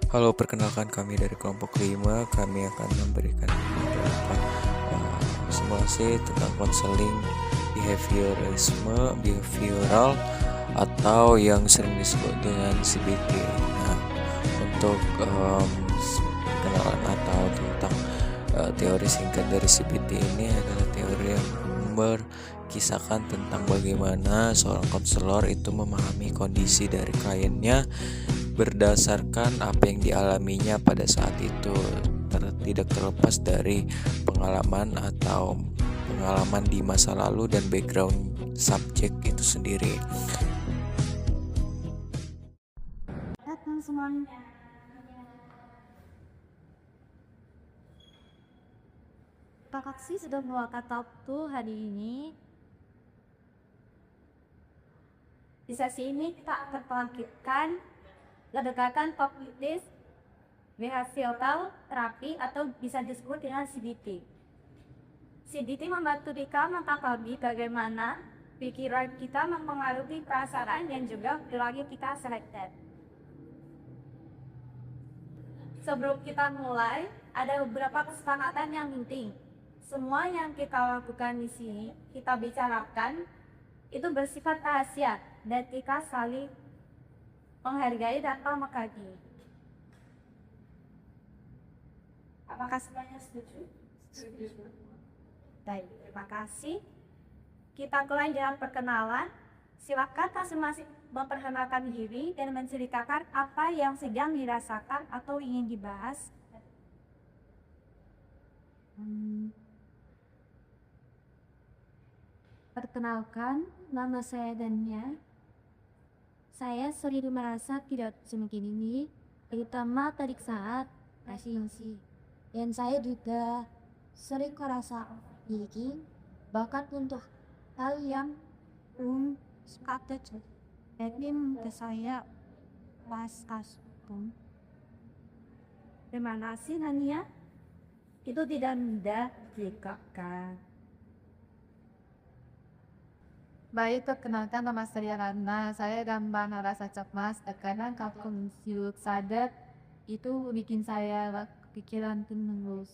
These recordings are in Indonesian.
Halo, perkenalkan kami dari kelompok 5. Kami akan memberikan beberapa simulasi tentang konseling behavioral atau yang sering disebut dengan CBT. Nah, untuk perkenalan atau tentang teori singkat dari CBT ini adalah teori yang berkisahkan tentang bagaimana seorang konselor itu memahami kondisi dari kliennya berdasarkan apa yang dialaminya pada saat itu, tidak terlepas dari pengalaman di masa lalu dan background subjek itu sendiri. Datang semuanya. Pak Kaksi sudah meluangkan waktu hari ini. Di sesi ini kita akan bangkitkan pendekatan kognitif behavioral terapi atau bisa disebut dengan CBT. CBT membantu kita mengetahui bagaimana pikiran kita mempengaruhi perasaan dan juga perilaku kita sehari-hari. Sebelum kita mulai, ada beberapa kesepakatan yang penting. Semua yang kita lakukan di sini, kita bicarakan, itu bersifat rahasia dan kita saling menghargai dan mengkaji. Apakah semuanya setuju? Setuju. Baik, terima kasih. Kita mulai dengan perkenalan. Silakan masing-masing memperkenalkan diri dan menceritakan apa yang sedang dirasakan atau ingin dibahas. Perkenalkan, nama saya Dania. Saya sering merasa tidak semakin ini, terutama pada saat presidensi. Dan saya juga sering merasa memiliki bakat untuk hal yang belum sepatut. Jadi ke saya pas asum. Terima kasih Dania. Itu tidak mudah diungkapkan. Baik, perkenalkan nama saya Rana. Saya gampang merasa cemas, tekanan, kognitif sadar itu bikin saya pikiran terus.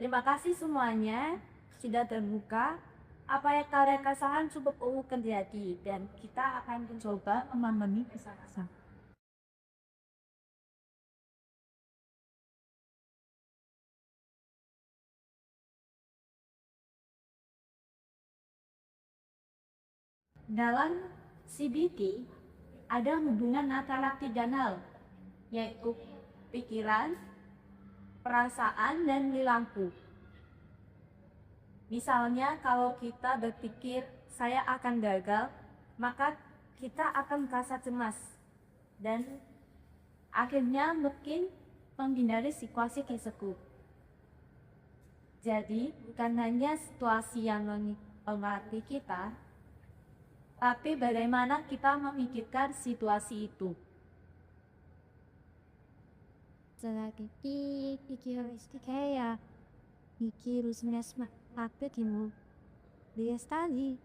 Terima kasih semuanya sudah terbuka. Apa yang kalian rasakan cukup umum terjadi dan kita akan mencoba memahami bersama-sama. Dalam CBT ada hubungan antara tiga hal, yaitu pikiran, perasaan, dan perilaku. Misalnya kalau kita berpikir saya akan gagal, maka kita akan merasa cemas dan akhirnya mungkin menghindari situasi tersebut. Jadi bukan hanya situasi yang mempengaruhi kita, tapi bagaimana kita memikirkan situasi itu. Selagi pikir kayak mikir semesta apa timu dia tadi.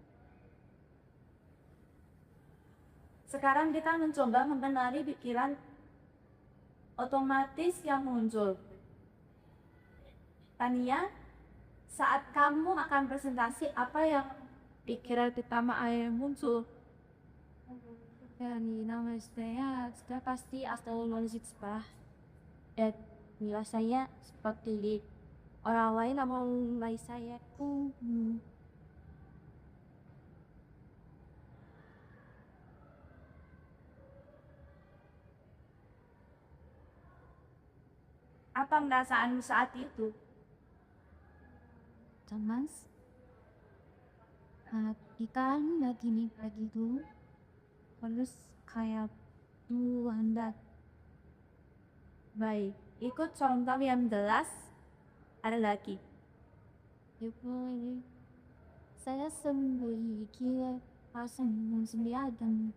Sekarang kita mencoba membenari pikiran otomatis yang muncul. Tania, saat kamu akan presentasi, apa yang pikiran pertama yang muncul? Yani nama saya sudah pasti astrologi bah. Dan nilai saya seperti orang lain namun nilai saya apa perasaanmu saat itu? Cemas. Ikan lagi nih pagi itu terus kayak tuh anda baik ikut contoh yang jelas. Ada lagi ini saya sembunyi kira pasang sembilan dan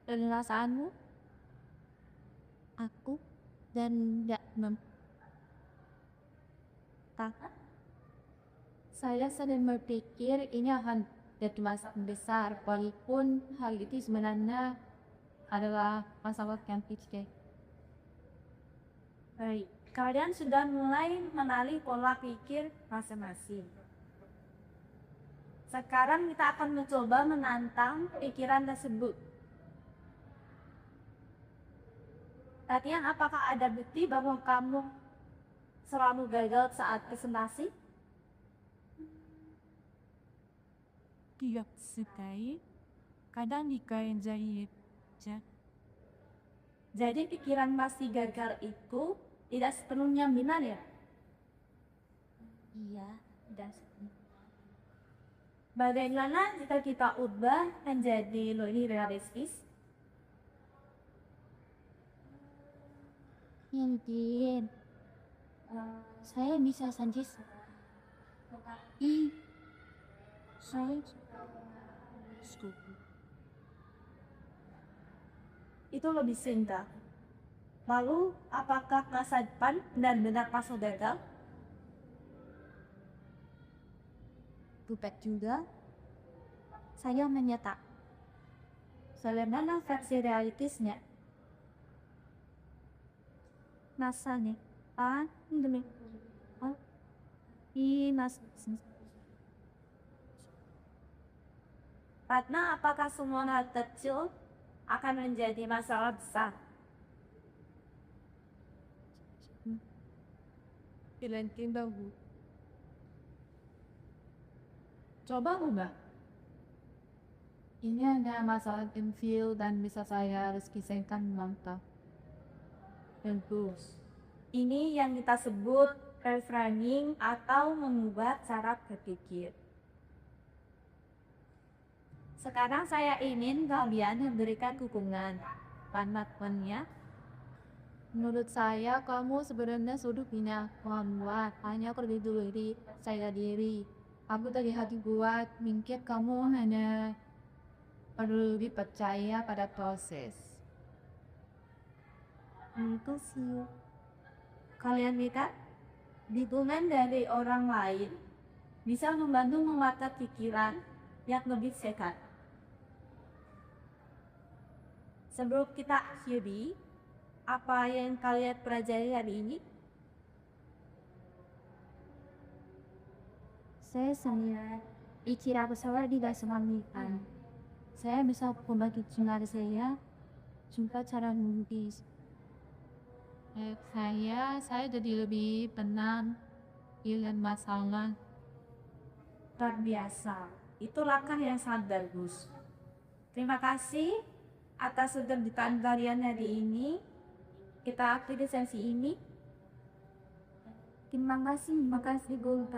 perasaanmu aku dan tidak kakak. Saya sedang berpikir ini akan jadi masalah besar, walaupun hal itu sebenarnya adalah masalah yang kecil. Baik, kalian sudah mulai mengenali pola pikir masing-masing. Sekarang kita akan mencoba menantang pikiran tersebut. Latihan, apakah ada bukti bahwa kamu selalu gagal saat presentasi? Tidak sekali. Kadang dikerjain aja. Jadi pikiran pasti gagal itu tidak sepenuhnya benar ya? Iya, tidak sekali. Bagaimana jika kita ubah menjadi lebih realistis? Mungkin saya bisa saja saya setuju. Itu lebih singkat. Lalu, apakah masa depan benar-benar masuk gagal? Bukan juga. Saya menyata. Bagaimana versi realistisnya? Masa nih. Demi. Mas. Ratna, apakah semua hal kecil akan menjadi masalah besar? Pilihan bagus. Coba ubah. Ini ada masalah infil dan bisa saya harus kisahkan mantap. Bagus. Ini yang kita sebut reframing atau mengubah cara berpikir. Sekarang saya ingin kalian memberikan dukungan. Pandangannya, Menurut saya, kamu sebenarnya sudah punya kemampuan. Hanya perlu diri saya diri. Aku dari hati buat mungkin kamu hanya perlu dipercaya pada proses. itu sih. Kalian lihat, dukungan dari orang lain bisa membantu memata pikiran yang lebih sehat. Sebelum kita akhiri, apa yang kalian pelajari hari ini? Saya sangat istirahat pesawat tidak semangat. Saya bisa membagi cinta saya juga cara menulis. Saya jadi lebih tenang dengan masalah. Luar biasa. Itu langkah yang sangat bagus. Terima kasih atas keterbukaan kalian hari ini. Kita akhiri sesi ini. Terima kasih, Guru.